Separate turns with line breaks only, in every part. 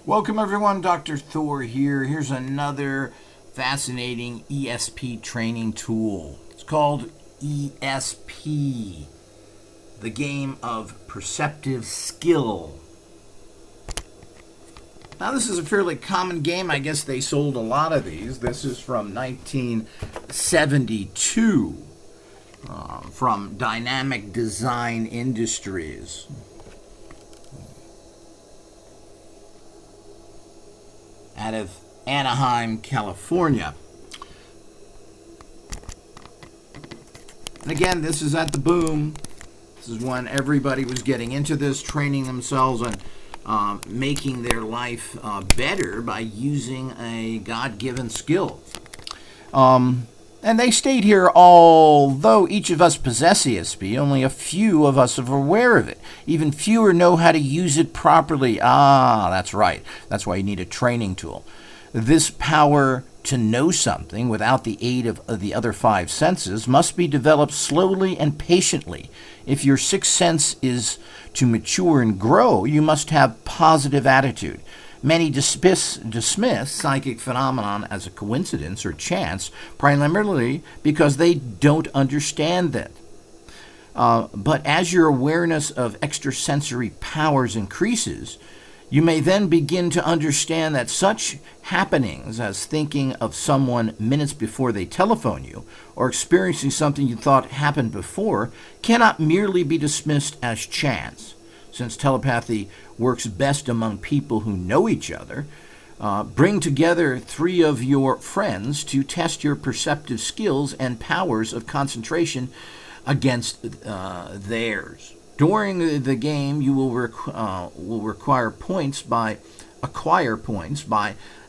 Welcome everyone, Dr. Thor here. Here's another fascinating ESP training tool. It's called ESP, the game of perceptive skill. Now this is a fairly common game. I guess they sold a lot of these. This is from 1972 from Dynamic Design Industries. Out of Anaheim, California. And again, this is at the boom. This is when everybody was getting into this, training themselves and making their life better by using a God-given skill. And they state here, although each of us possess ESP, only a few of us are aware of it. Even fewer know how to use it properly. That's right. That's why you need a training tool. This power to know something without the aid of the other five senses must be developed slowly and patiently. If your sixth sense is to mature and grow, you must have positive attitude. Many dismiss psychic phenomenon as a coincidence or chance, primarily because they don't understand it. But as your awareness of extrasensory powers increases, you may then begin to understand that such happenings as thinking of someone minutes before they telephone you or experiencing something you thought happened before cannot merely be dismissed as chance. Since telepathy works best among people who know each other, bring together three of your friends to test your perceptive skills and powers of concentration against theirs. During the game, you will acquire points by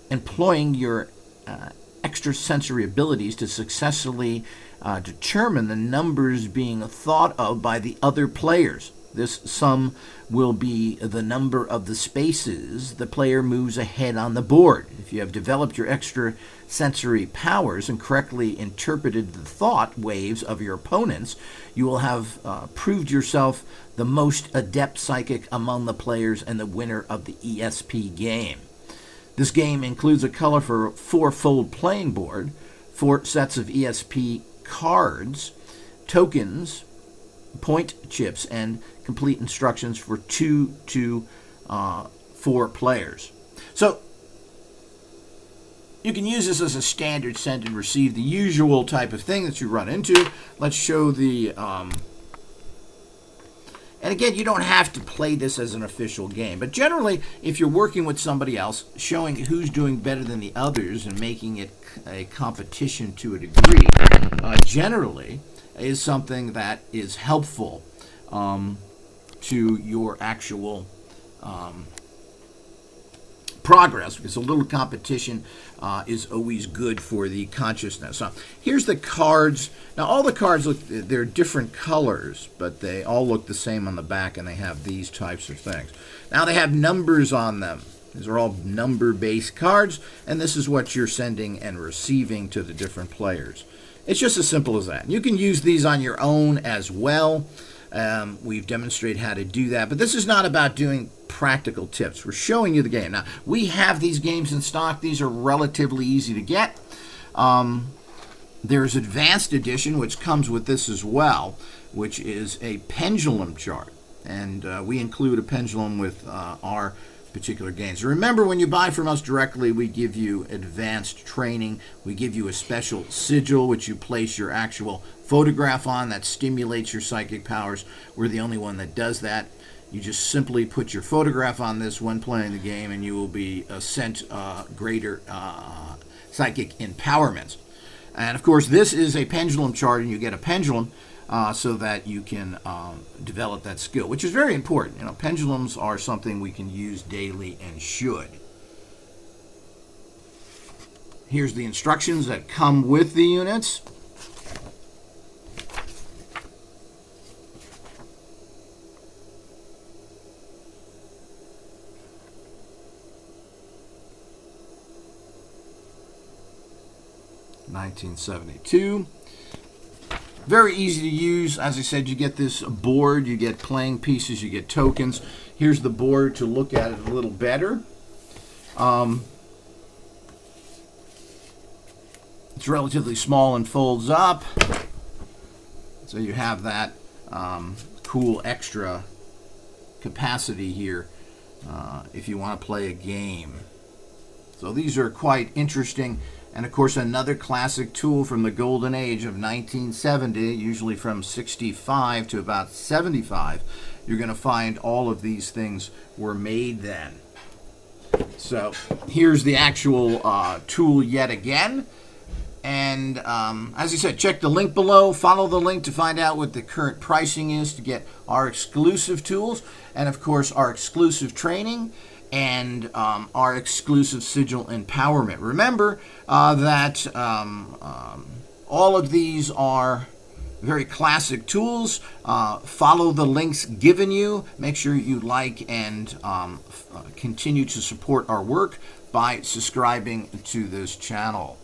employing your extrasensory abilities to successfully determine the numbers being thought of by the other players. This sum will be the number of the spaces the player moves ahead on the board. If you have developed your extrasensory powers and correctly interpreted the thought waves of your opponents, you will have proved yourself the most adept psychic among the players and the winner of the ESP game. This game includes a colorful four-fold playing board, 4 sets of ESP cards, tokens, point chips, and complete instructions for 2 to 4 players. So you can use this as a standard send and receive, the usual type of thing that you run into. Let's show the and again, you don't have to play this as an official game, but generally, if you're working with somebody else, showing who's doing better than the others and making it a competition to a degree, generally is something that is helpful to your actual progress, because a little competition is always good for the consciousness. So here's the cards. Now all the cards look, they're different colors, but they all look the same on the back, and they have these types of things. Now they have numbers on them. These are all number-based cards, and this is what you're sending and receiving to the different players. It's just as simple as that. You can use these on your own as well. We've demonstrated how to do that, but this is not about doing practical tips. We're showing you the game. Now, we have these games in stock. These are relatively easy to get. There's Advanced Edition, which comes with this as well, which is a pendulum chart, and we include a pendulum with our particular games. Remember, when you buy from us directly, we give you advanced training. We give you a special sigil, which you place your actual photograph on that stimulates your psychic powers. We're the only one that does that. You just simply put your photograph on this when playing the game, and you will be sent greater psychic empowerments. And of course, this is a pendulum chart, and you get a pendulum so that you can develop that skill, which is very important. You know, pendulums are something we can use daily and should. Here's the instructions that come with the units. (1972). Very easy to use. As I said, you get this board, you get playing pieces, you get tokens. Here's the board to look at it a little better. It's relatively small and folds up, so you have that cool extra capacity here if you want to play a game. So these are quite interesting. And of course, another classic tool from the golden age of 1970, usually from 65 to about 75. You're going to find all of these things were made then. So here's the actual tool yet again. And as I said, check the link below. Follow the link to find out what the current pricing is to get our exclusive tools. And of course, our exclusive training and our exclusive sigil empowerment. Remember that all of these are very classic tools. Follow the links given you. Make sure you like and continue to support our work by subscribing to this channel.